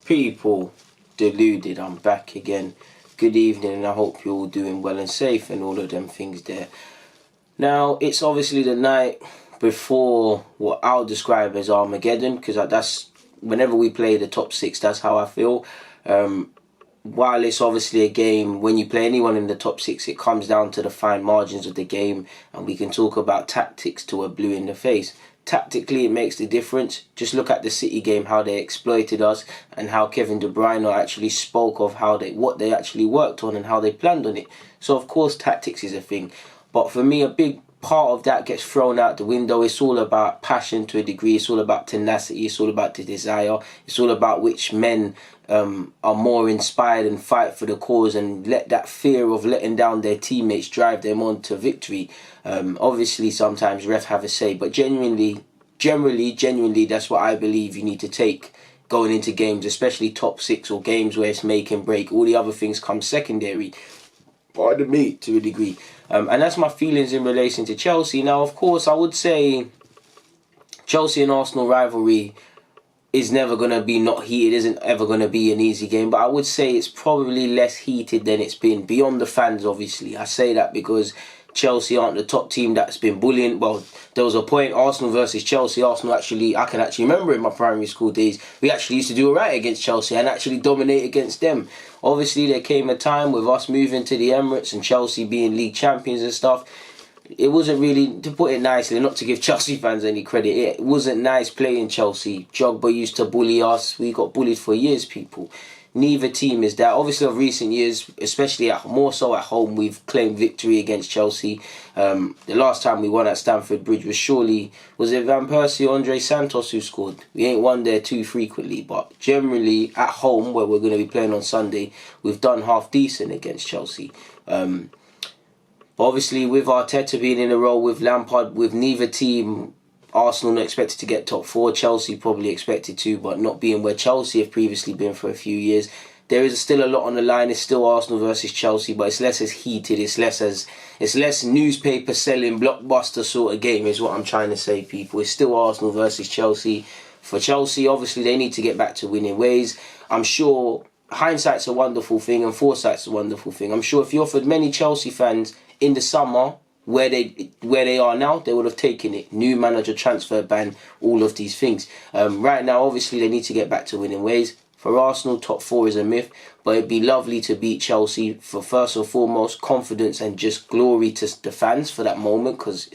People, Deluded, I'm back again. Good evening, and I hope you're all doing well and safe and all of them things there. Now, it's obviously the night before what I'll describe as Armageddon, because that's whenever we play the top six, that's how I feel. While it's obviously a game, when you play anyone in the top six, it comes down to the fine margins of the game, and we can talk about tactics till we're blue in the face. Tactically, it makes the difference. Just look at the City game, how they exploited us, and how Kevin De Bruyne actually spoke of what they actually worked on and how they planned on it. So of course, tactics is a thing, but for me, a big part of that gets thrown out the window. It's all about passion to a degree. It's all about tenacity. It's all about the desire. It's all about which men are more inspired and fight for the cause and let that fear of letting down their teammates drive them on to victory. Obviously, sometimes ref have a say, but genuinely, that's what I believe you need to take going into games, especially top six or games where it's make and break. All the other things come secondary, pardon me, to a degree. And that's my feelings in relation to Chelsea. Now, of course, I would say Chelsea and Arsenal rivalry is never going to be not heated, isn't ever going to be an easy game, but I would say it's probably less heated than it's been, beyond the fans, obviously. I say that because Chelsea aren't the top team that's been bullying. Well, there was a point, Arsenal versus Chelsea. Arsenal I can actually remember in my primary school days, we actually used to do alright against Chelsea and actually dominate against them. Obviously, there came a time with us moving to the Emirates and Chelsea being league champions and stuff. It wasn't really, to put it nicely, not to give Chelsea fans any credit, it wasn't nice playing Chelsea. Drogba used to bully us. We got bullied for years, people. Neither team is that. Obviously, of recent years, especially more so at home, we've claimed victory against Chelsea. The last time we won at Stamford Bridge was it Van Persie or Andre Santos who scored? We ain't won there too frequently, but generally at home, where we're going to be playing on Sunday, we've done half decent against Chelsea. But obviously, with Arteta being in a role with Lampard, with neither team, Arsenal not expected to get top four, Chelsea probably expected to, but not being where Chelsea have previously been for a few years. There is still a lot on the line. It's still Arsenal versus Chelsea, but it's less as heated. It's less newspaper selling blockbuster sort of game, is what I'm trying to say, people. It's still Arsenal versus Chelsea. For Chelsea, obviously, they need to get back to winning ways. I'm sure hindsight's a wonderful thing and foresight's a wonderful thing. I'm sure if you offered many Chelsea fans in the summer where they are now, they would have taken it. New manager, transfer ban, all of these things. Right now, obviously, they need to get back to winning ways. For Arsenal, top four is a myth, but it'd be lovely to beat Chelsea for first and foremost confidence and just glory to the fans for that moment, because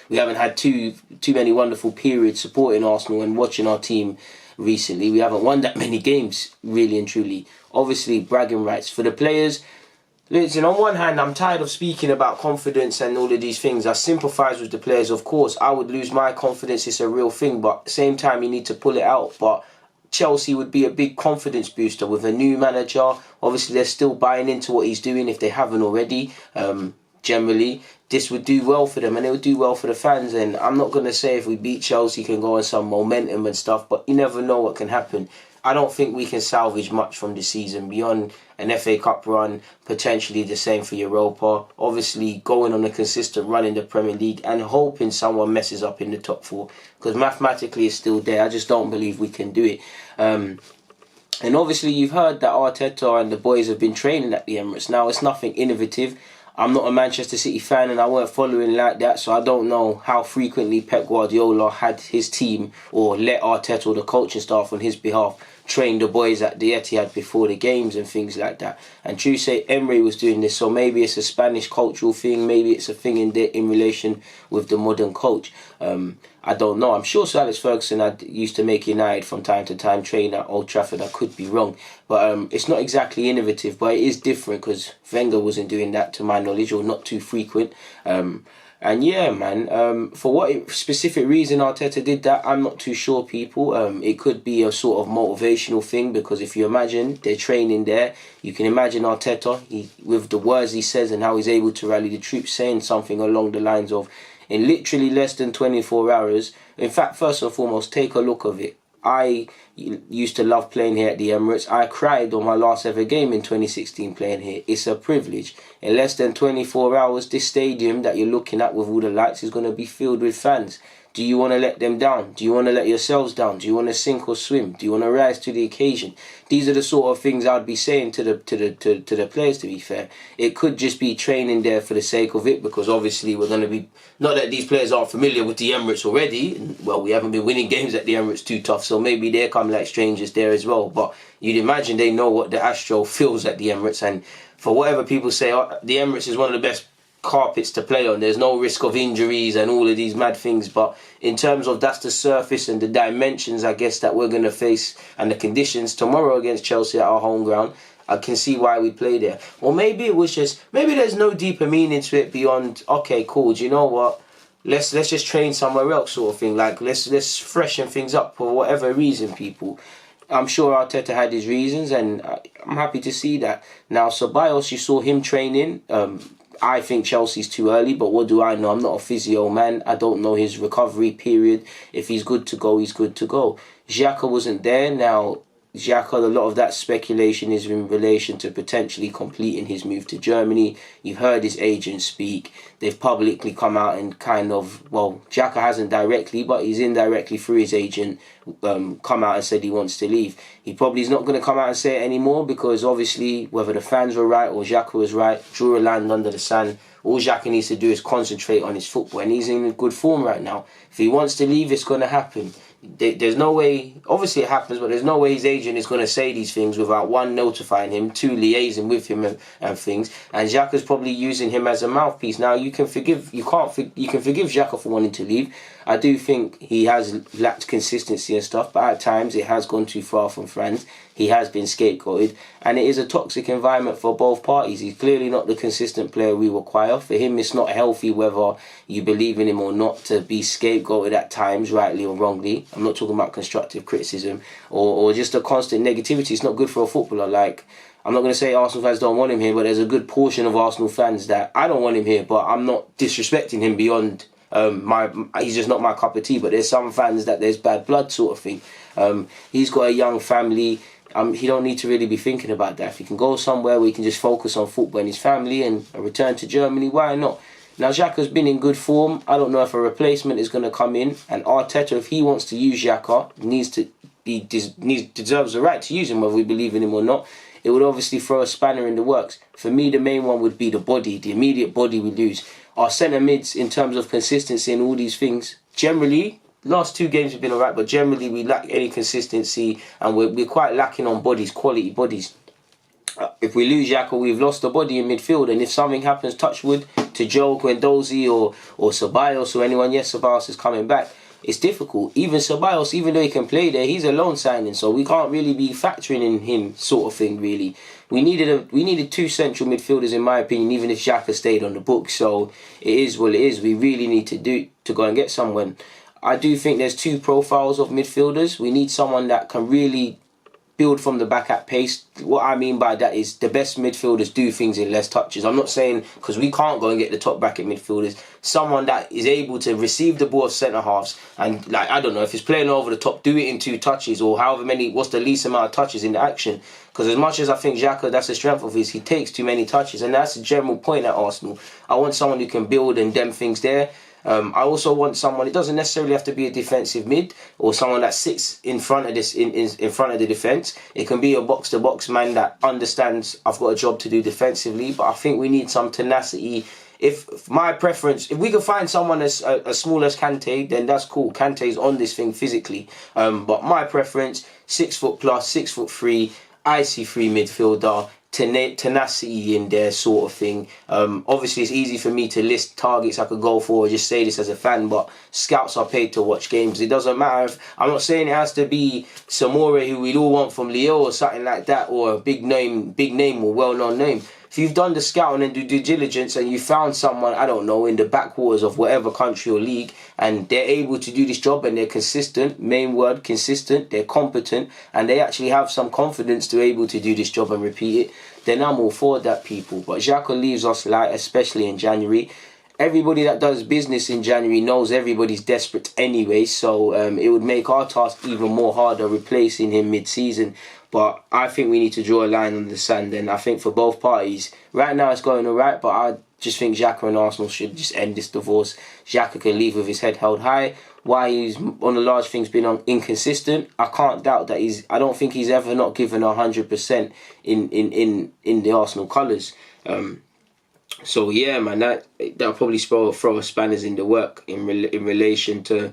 we haven't had too many wonderful periods supporting Arsenal and watching our team recently. We haven't won that many games, really and truly. Obviously, bragging rights for the players. Listen, on one hand, I'm tired of speaking about confidence and all of these things. I sympathise with the players, of course. I would lose my confidence, it's a real thing, but at the same time, you need to pull it out. But Chelsea would be a big confidence booster with a new manager. Obviously, they're still buying into what he's doing if they haven't already. Generally, this would do well for them and it would do well for the fans. And I'm not going to say if we beat Chelsea can go on some momentum and stuff, but you never know what can happen. I don't think we can salvage much from this season beyond an FA Cup run, potentially the same for Europa. Obviously, going on a consistent run in the Premier League and hoping someone messes up in the top four, because mathematically it's still there. I just don't believe we can do it. And obviously, you've heard that Arteta and the boys have been training at the Emirates. Now, it's nothing innovative. I'm not a Manchester City fan and I weren't following like that, so I don't know how frequently Pep Guardiola had his team or let Arteta or the coaching staff on his behalf train the boys at the Etihad before the games and things like that. And true say Emery was doing this, so maybe it's a Spanish cultural thing, maybe it's a thing in relation with the modern coach. I don't know. I'm sure Sir Alex Ferguson used to make United from time to time train at Old Trafford. I could be wrong, but it's not exactly innovative, but it is different because Wenger wasn't doing that to my knowledge, or not too frequent. And yeah, man, for what specific reason Arteta did that, I'm not too sure, people. It could be a sort of motivational thing, because if you imagine they're training there, you can imagine Arteta, with the words he says and how he's able to rally the troops, saying something along the lines of, in literally less than 24 hours, in fact, first and foremost, take a look of it. used to love playing here at the Emirates. I cried on my last ever game in 2016 playing here. It's a privilege. In less than 24 hours, this stadium that you're looking at with all the lights is going to be filled with fans. Do you want to let them down? Do you want to let yourselves down? Do you want to sink or swim? Do you want to rise to the occasion? These are the sort of things I'd be saying to the players, to be fair. It could just be training there for the sake of it, because obviously we're going to be, not that these players aren't familiar with the Emirates already. Well, we haven't been winning games at the Emirates too tough, so maybe they're coming like strangers there as well. But you'd imagine they know what the Astro feels at the Emirates, and for whatever people say, the Emirates is one of the best carpets to play on. There's no risk of injuries and all of these mad things, but in terms of that's the surface and the dimensions, I guess, that we're going to face and the conditions tomorrow against Chelsea at our home ground, I can see why we play there. Or maybe it was just, maybe there's no deeper meaning to it beyond, okay, cool, do you know what, let's just train somewhere else, sort of thing. Like, let's freshen things up for whatever reason, people. I'm sure Arteta had his reasons, and I'm happy to see that. Now, Ceballos, you saw him training. I think Chelsea's too early, but what do I know? I'm not a physio man. I don't know his recovery period. If he's good to go, he's good to go. Xhaka wasn't there. Now, Xhaka, a lot of that speculation is in relation to potentially completing his move to Germany. You've heard his agent speak. They've publicly come out and kind of, well, Xhaka hasn't directly, but he's indirectly through his agent, come out and said he wants to leave. He probably is not going to come out and say it anymore, because obviously, whether the fans were right or Xhaka was right, drew a line under the sun. All Xhaka needs to do is concentrate on his football, and he's in good form right now. If he wants to leave, it's going to happen. There's no way, obviously it happens, but there's no way his agent is going to say these things without, one, notifying him, two, liaising with him and things. And Xhaka's probably using him as a mouthpiece. Now, you can forgive Xhaka for wanting to leave. I do think he has lacked consistency and stuff, but at times it has gone too far from friends. He has been scapegoated, and it is a toxic environment for both parties. He's clearly not the consistent player we require. For him, it's not healthy, whether you believe in him or not, to be scapegoated at times, rightly or wrongly. I'm not talking about constructive criticism or just a constant negativity. It's not good for a footballer. Like, I'm not going to say Arsenal fans don't want him here, but there's a good portion of Arsenal fans that I don't want him here, but I'm not disrespecting him beyond he's just not my cup of tea. But there's some fans that there's bad blood, sort of thing. He's got a young family. He don't need to really be thinking about that. If he can go somewhere where he can just focus on football and his family and return to Germany, why not? Now, Xhaka's been in good form. I don't know if a replacement is going to come in, and Arteta, if he wants to use Xhaka, deserves the right to use him, whether we believe in him or not. It would obviously throw a spanner in the works. For me, the main one would be the body, the immediate body we lose. Our centre mids, in terms of consistency and all these things, generally, last 2 games have been alright, but generally we lack any consistency, and we're quite lacking on bodies, quality bodies. If we lose Xhaka, we've lost the body in midfield, and if something happens, touch wood, to Joe, Guendouzi or Ceballos or anyone, yes, Ceballos is coming back, it's difficult. Even Ceballos, even though he can play there, he's a loan signing, so we can't really be factoring in him, sort of thing, really. We needed 2 central midfielders, in my opinion, even if Xhaka stayed on the book, so it is what it is. We really need to go and get someone. I do think there's 2 profiles of midfielders. We need someone that can really build from the back at pace. What I mean by that is the best midfielders do things in less touches. I'm not saying because we can't go and get the top bracket midfielders. Someone that is able to receive the ball of centre halves and, like, I don't know, if it's playing over the top, do it in 2 touches or however many, what's the least amount of touches in the action. Because as much as I think Xhaka, that's the strength of his, he takes too many touches, and that's the general point at Arsenal. I want someone who can build and dem things there. I also want someone, it doesn't necessarily have to be a defensive mid or someone that sits in front of this in front of the defence. It can be a box-to-box man that understands I've got a job to do defensively, but I think we need some tenacity. If my preference, if we can find someone as small as Kante, then that's cool. Kante's on this thing physically. But my preference, 6 foot plus, 6'3", icy free midfielder, tenacity in there, sort of thing. Obviously it's easy for me to list targets I could go for or just say this as a fan, but scouts are paid to watch games. It doesn't matter if, I'm not saying it has to be Samora, who we'd all want from Lyon or something like that, or a big name or well-known name. If you've done the scouting and due diligence and you found someone, I don't know, in the backwaters of whatever country or league, and they're able to do this job and they're consistent, main word, consistent, they're competent, and they actually have some confidence to be able to do this job and repeat it, then I'm all for that, people. But Xhaka leaves us light, especially in January. everybody that does business in January knows everybody's desperate anyway, so it would make our task even more harder replacing him mid-season. But I think we need to draw a line on the sand, and I think for both parties, right now it's going alright, but I just think Xhaka and Arsenal should just end this divorce. Xhaka can leave with his head held high. Why he's on the large things been inconsistent, I can't doubt that I don't think he's ever not given 100% in the Arsenal colours. So yeah, man, that'll probably throw a spanners in the work in relation to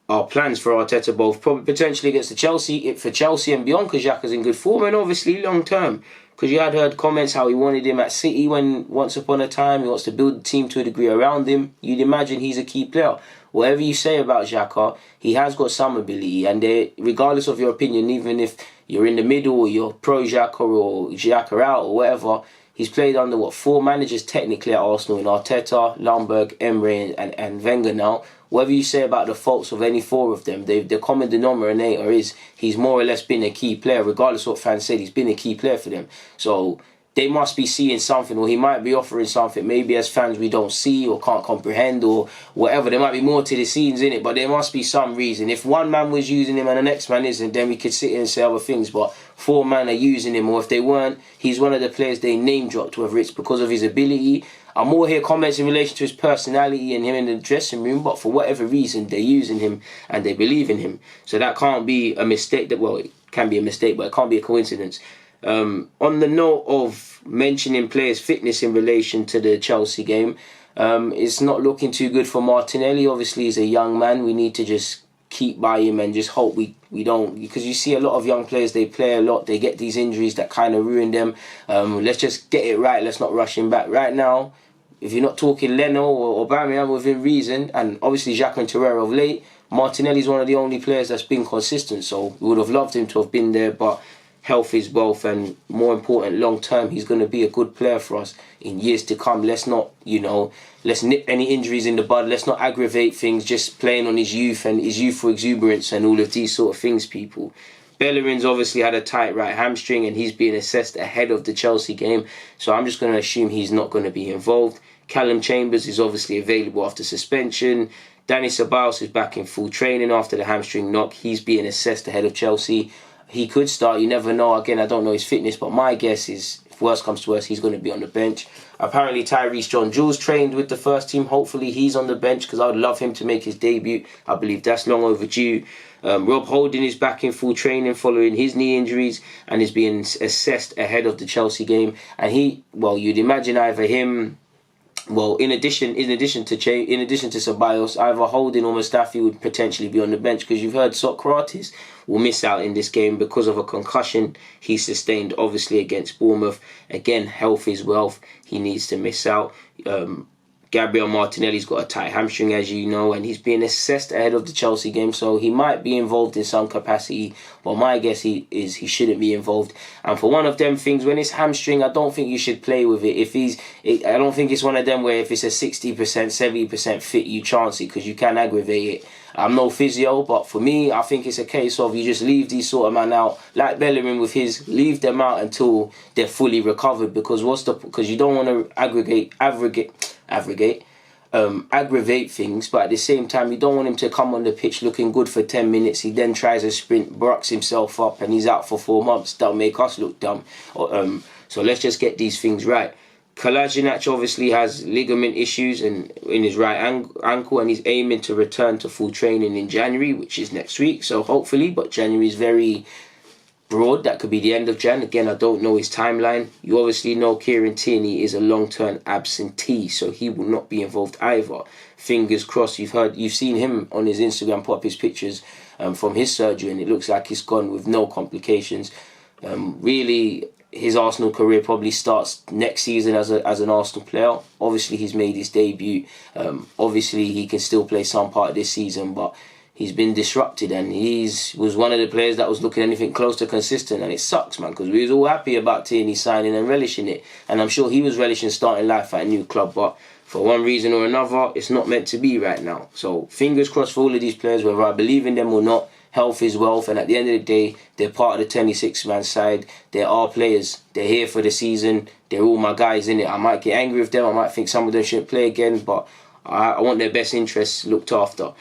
our plans for Arteta, both potentially against for Chelsea and beyond, because Xhaka's in good form, and obviously long term. Because you had heard comments how he wanted him at City when once upon a time he wants to build the team to a degree around him. You'd imagine he's a key player. Whatever you say about Xhaka, he has got some ability, and regardless of your opinion, even if you're in the middle or you're pro Xhaka or Xhaka out or whatever, he's played under 4 managers technically at Arsenal, in Arteta, Lampard, Emery and Wenger now. Whatever you say about the faults of any 4 of them, the common denominator is he's more or less been a key player. Regardless of what fans said, he's been a key player for them. So they must be seeing something, or he might be offering something maybe as fans we don't see or can't comprehend or whatever. There might be more to the scenes in it, but there must be some reason. If one man was using him and the next man isn't, then we could sit here and say other things, but 4 men are using him, or if they weren't, he's one of the players they name dropped, whether it's because of his ability. I'm more here comments in relation to his personality and him in the dressing room, but for whatever reason, they're using him and they believe in him. So that can't be a mistake. It can be a mistake, but it can't be a coincidence. On the note of mentioning players' fitness in relation to the Chelsea game, it's not looking too good for Martinelli. Obviously, he's a young man. We need to just keep by him and just hope we don't, because you see a lot of young players, they play a lot, they get these injuries that kind of ruin them. Let's just get it right. Let's not rush him back right now. If you're not talking Leno or Aubameyang within reason, and obviously Xhaka and Torreira of late, Martinelli's one of the only players that's been consistent, so we would have loved him to have been there, but health is wealth, and more important, long term, he's going to be a good player for us in years to come. Let's not, let's nip any injuries in the bud. Let's not aggravate things just playing on his youth and his youthful exuberance and all of these sort of things, people. Bellerin's obviously had a tight right hamstring and he's being assessed ahead of the Chelsea game, so I'm just going to assume he's not going to be involved. Callum Chambers is obviously available after suspension. Danny Ceballos is back in full training after the hamstring knock. He's being assessed ahead of Chelsea. He could start, you never know. Again, I don't know his fitness, but my guess is, if worse comes to worse, he's going to be on the bench. Apparently, Tyrese John-Jules trained with the first team. Hopefully, he's on the bench, because I would love him to make his debut. I believe that's long overdue. Rob Holding is back in full training following his knee injuries and is being assessed ahead of the Chelsea game. And you'd imagine either him... in addition to Ceballos, either Holding or Mustafi would potentially be on the bench, because you've heard Sokratis will miss out in this game because of a concussion he sustained, obviously, against Bournemouth. Again, health is wealth. He needs to miss out. Gabriel Martinelli's got a tight hamstring, as you know, and he's being assessed ahead of the Chelsea game, so he might be involved in some capacity, but my guess he shouldn't be involved. And for one of them things, when it's hamstring, I don't think you should play with it. I don't think it's one of them where if it's a 60%, 70% fit, you chance it, because you can aggravate it. I'm no physio, but for me, I think it's a case of you just leave these sort of man out, like Bellerin with his, leave them out until they're fully recovered, because you don't want to aggravate things, but at the same time, you don't want him to come on the pitch looking good for 10 minutes. He then tries a sprint, bucks himself up, and he's out for 4 months. That'll make us look dumb. So let's just get these things right. Kolasinac obviously has ligament issues in his right ankle, and he's aiming to return to full training in January, which is next week. So hopefully, but January is very broad. That could be the end of Jan. Again, I don't know his timeline. You obviously know Kieran Tierney is a long-term absentee, so he will not be involved either. Fingers crossed. You've seen him on his Instagram put up his pictures from his surgery, and it looks like he's gone with no complications. Really, his Arsenal career probably starts next season as an Arsenal player. Obviously, he's made his debut. Obviously, he can still play some part of this season, but he's been disrupted, and was one of the players that was looking anything close to consistent, and it sucks, man, because we was all happy about Tierney signing and relishing it, and I'm sure he was relishing starting life at a new club, but for one reason or another, it's not meant to be right now. So fingers crossed for all of these players, whether I believe in them or not. health is wealth, and at the end of the day, they're part of the 26-man side. They are players. They're here for the season. They're all my guys, innit? I might get angry with them. I might think some of them shouldn't play again, but I want their best interests looked after.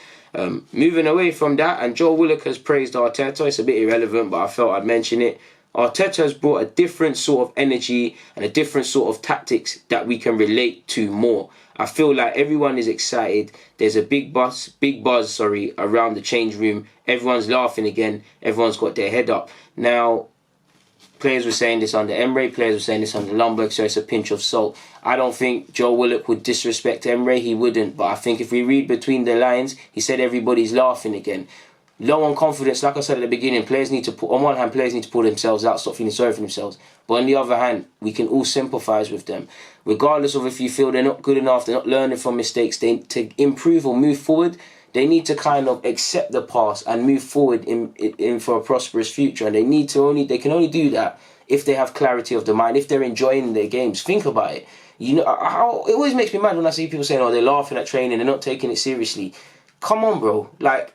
Moving away from that, and Joe Willock has praised Arteta. It's a bit irrelevant, but I felt I'd mention it. Arteta has brought a different sort of energy and a different sort of tactics that we can relate to more. I feel like everyone is excited. There's a big buzz, around the change room. Everyone's laughing again. Everyone's got their head up. Now, players were saying this under Emre, players were saying this under Lumberg, so it's a pinch of salt. I don't think Joe Willock would disrespect Emre. He wouldn't. But I think if we read between the lines, he said everybody's laughing again. Low on confidence, like I said at the beginning, players need to put, on one hand, players need to pull themselves out, stop feeling sorry for themselves. But on the other hand, we can all sympathise with them. Regardless of if you feel they're not good enough, they're not learning from mistakes, to improve or move forward, they need to kind of accept the past and move forward in for a prosperous future. And they can only do that if they have clarity of the mind, if they're enjoying their games. Think about it. You know, it always makes me mad when I see people saying, oh, they're laughing at training, they're not taking it seriously. Come on, bro. Like,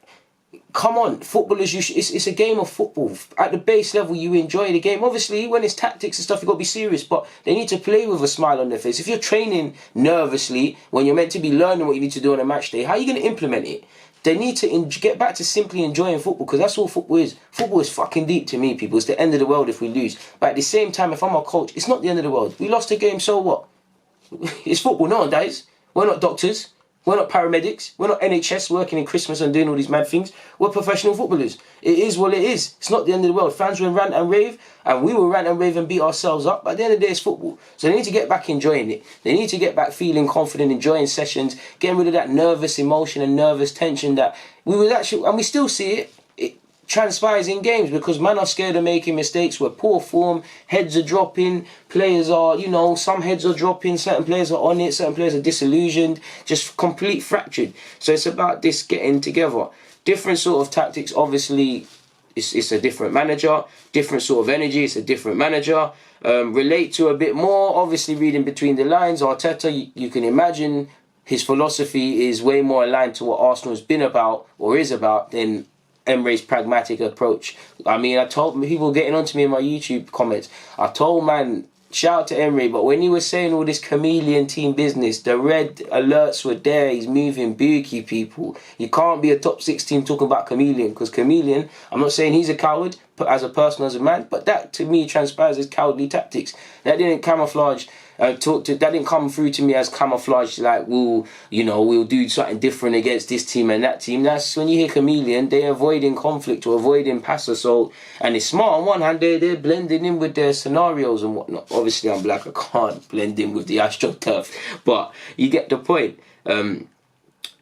come on, footballers, it's a game of football. At the base level, you enjoy the game. Obviously, when it's tactics and stuff, you've got to be serious, but they need to play with a smile on their face. If you're training nervously when you're meant to be learning what you need to do on a match day, how are you going to implement it? They need to get back to simply enjoying football, because that's all football is. Football is fucking deep to me, people. It's the end of the world if we lose. But at the same time, if I'm a coach, it's not the end of the world. We lost a game, so what? It's football, no one dies. We're not doctors. We're not paramedics. We're not NHS working in Christmas and doing all these mad things. We're professional footballers. It is what it is. It's not the end of the world. Fans will rant and rave, and we will rant and rave and beat ourselves up. But at the end of the day, it's football. So they need to get back enjoying it. They need to get back feeling confident, enjoying sessions, getting rid of that nervous emotion and nervous tension that we was actually, and we still see it. It transpires in games because man are scared of making mistakes. We're poor form, heads are dropping, players are, some heads are dropping, certain players are on it, certain players are disillusioned, just complete fractured. So it's about this getting together. Different sort of tactics, obviously, it's a different manager, different sort of energy, it's a different manager. Relate to a bit more, obviously reading between the lines, Arteta, you can imagine his philosophy is way more aligned to what Arsenal has been about or is about than Emre's pragmatic approach. I mean, I told people getting onto me in my YouTube comments, I told man, shout out to Emre, but when he was saying all this chameleon team business, the red alerts were there, he's moving bookie, people. You can't be a top 6 team talking about chameleon, because chameleon, I'm not saying he's a coward as a person, as a man, but that to me transpires as cowardly tactics. That didn't camouflage, that didn't come through to me as camouflage, like we'll do something different against this team and that team. That's when you hear chameleon, they're avoiding conflict or avoiding pass assault, and it's smart on one hand, they're blending in with their scenarios and whatnot. Obviously I'm black, I can't blend in with the AstroTurf, but you get the point.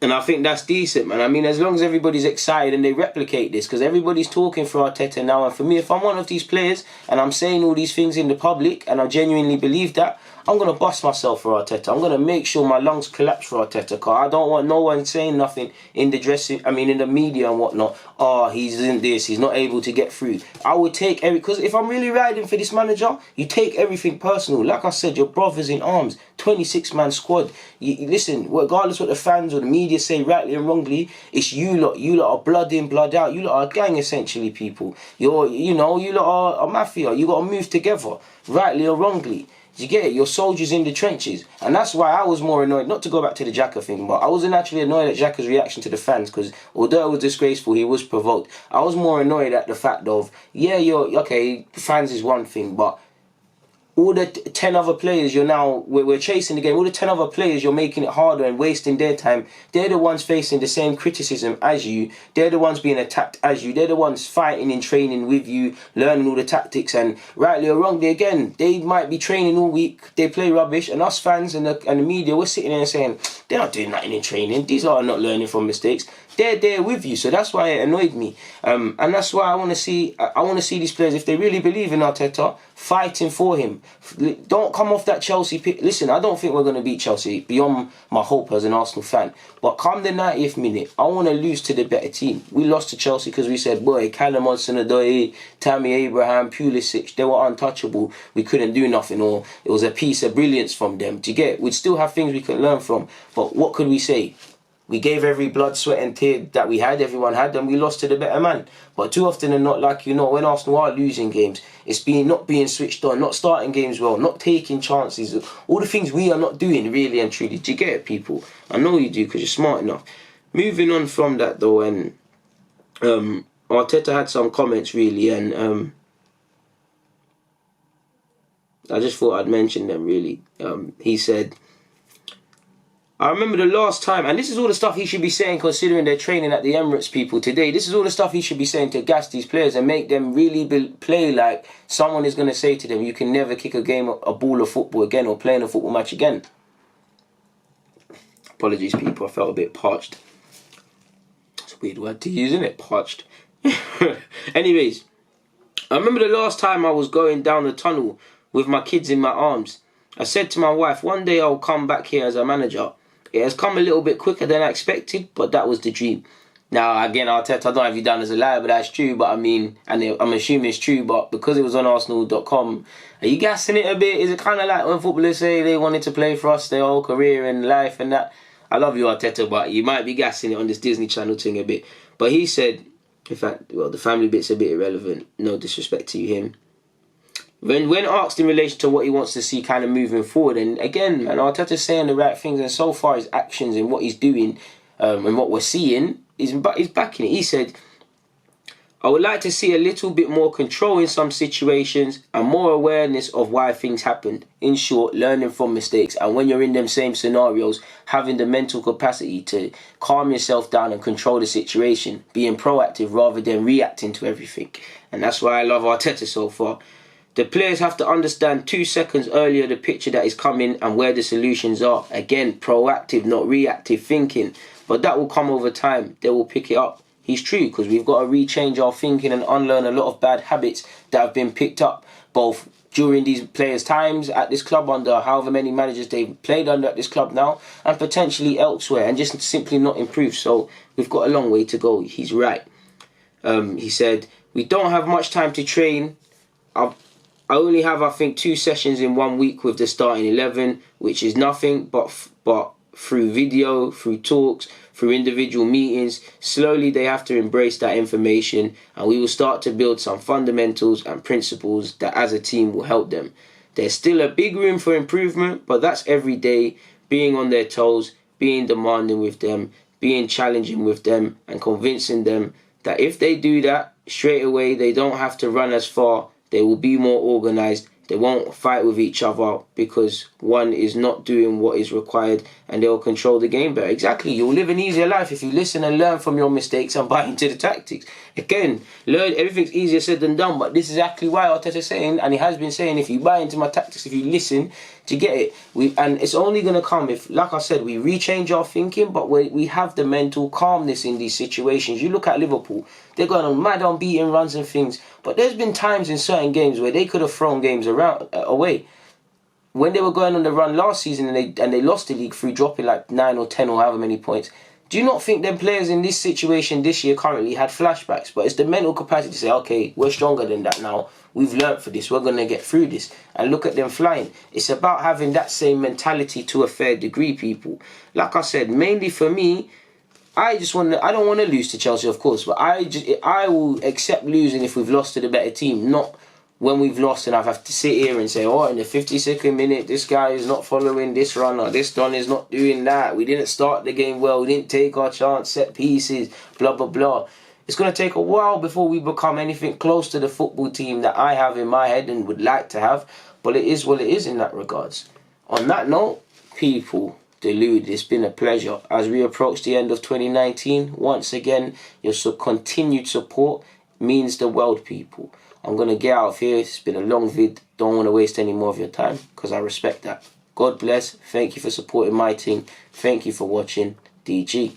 And I think that's decent, man. I mean, as long as everybody's excited and they replicate this, because everybody's talking for Arteta now. And for me, if I'm one of these players and I'm saying all these things in the public and I genuinely believe that, I'm going to bust myself for Arteta. I'm going to make sure my lungs collapse for Arteta, because I don't want no one saying nothing in the media and whatnot. Oh, he's in this, he's not able to get through. I would take because if I'm really riding for this manager, you take everything personal. Like I said, your brothers in arms, 26-man squad. You listen, regardless what the fans or the media say, rightly and wrongly, it's you lot. You lot are blood in, blood out. You lot are a gang, essentially, people. You lot are a mafia. You got to move together, rightly or wrongly. You get it? You're soldiers in the trenches. And that's why I was more annoyed, not to go back to the Xhaka thing, but I wasn't actually annoyed at Xhaka's reaction to the fans, because although it was disgraceful, he was provoked. I was more annoyed at the fact of, fans is one thing, but all the 10 other players we're chasing the game, all the 10 other players you're making it harder and wasting their time, they're the ones facing the same criticism as you, they're the ones being attacked as you, they're the ones fighting and training with you, learning all the tactics, and rightly or wrongly, again, they might be training all week, they play rubbish, and us fans and the media, we're sitting there and saying, they're not doing nothing in training, these are not learning from mistakes. They're there with you, so that's why it annoyed me, and that's why I want to see these players, if they really believe in Arteta, fighting for him. Don't come off that Chelsea pick. Listen, I don't think we're going to beat Chelsea beyond my hope as an Arsenal fan, but come the 90th minute, I want to lose to the better team. We lost to Chelsea because we said, boy, Callum Hudson-Odoi, Tammy Abraham, Pulisic, they were untouchable, we couldn't do nothing, or it was a piece of brilliance from them. To get, we'd still have things we could learn from, but what could we say? We gave every blood, sweat and tear that we had, everyone had, and we lost to the better man. But too often than not, like, you know, when Arsenal are losing games, it's not being switched on, not starting games well, not taking chances, all the things we are not doing, really and truly. Do you get it, people? I know you do, because you're smart enough. Moving on from that, though, and Arteta had some comments, really, and I just thought I'd mention them, really. He said, I remember the last time, and this is all the stuff he should be saying considering they're training at the Emirates, people, today. This is all the stuff he should be saying to gas these players and make them really play like someone is going to say to them, you can never kick a ball of football again or play in a football match again. Apologies, people, I felt a bit parched. It's a weird word to use, isn't it? Parched. Anyways, I remember the last time I was going down the tunnel with my kids in my arms. I said to my wife, one day I'll come back here as a manager. It has come a little bit quicker than I expected, but that was the dream. Now, again, Arteta, I don't know if you've done as a liar, but that's true. But I mean, and I'm assuming it's true, but because it was on Arsenal.com, are you gassing it a bit? Is it kind of like when footballers say they wanted to play for us their whole career and life and that? I love you, Arteta, but you might be gassing it on this Disney Channel thing a bit. But he said, in fact, well, the family bit's a bit irrelevant. No disrespect to him. When asked in relation to what he wants to see kind of moving forward, and again, man, Arteta's saying the right things, and so far his actions and what he's doing and what we're seeing, he's backing it. He said, I would like to see a little bit more control in some situations and more awareness of why things happened. In short, learning from mistakes. And when you're in them same scenarios, having the mental capacity to calm yourself down and control the situation, being proactive rather than reacting to everything. And that's why I love Arteta so far. The players have to understand 2 seconds earlier the picture that is coming and where the solutions are. Again, proactive, not reactive thinking. But that will come over time. They will pick it up. He's true, because we've got to rechange our thinking and unlearn a lot of bad habits that have been picked up both during these players' times at this club, under however many managers they've played under at this club now, and potentially elsewhere, and just simply not improve. So we've got a long way to go. He's right. He said, we don't have much time to train. I only have, I think, 2 sessions in 1 week with the starting 11, which is nothing, but through video, through talks, through individual meetings, slowly they have to embrace that information, and we will start to build some fundamentals and principles that as a team will help them. There's still a big room for improvement, but that's every day, being on their toes, being demanding with them, being challenging with them, and convincing them that if they do that, straight away they don't have to run as far. They will be more organised. They won't fight with each other because one is not doing what is required, and they'll control the game better. Exactly. You'll live an easier life if you listen and learn from your mistakes and buy into the tactics. Again, learn, everything's easier said than done, but this is exactly why Arteta's saying, and he has been saying, if you buy into my tactics, if you listen, to get it. And it's only going to come if, like I said, we rechange our thinking, but we have the mental calmness in these situations. You look at Liverpool, they're going on mad unbeaten runs and things, but there's been times in certain games where they could have thrown games away. When they were going on the run last season and they lost the league through dropping like 9 or 10 or however many points, do you not think them players in this situation this year currently had flashbacks? But it's the mental capacity to say, okay, we're stronger than that now. We've learnt for this. We're going to get through this. And look at them flying. It's about having that same mentality to a fair degree, people. Like I said, mainly for me, I don't want to lose to Chelsea, of course, but I will accept losing if we've lost to the better team, not when we've lost and I have to sit here and say, oh, in the 52nd minute, this guy is not following this run, or this one is not doing that. We didn't start the game well. We didn't take our chance, set pieces, blah, blah, blah. It's going to take a while before we become anything close to the football team that I have in my head and would like to have. But it is what it is in that regards. On that note, people, Deluded, it's been a pleasure. As we approach the end of 2019, once again, your continued support means the world, people. I'm going to get out of here. It's been a long vid. Don't want to waste any more of your time because I respect that. God bless. Thank you for supporting my team. Thank you for watching. DG.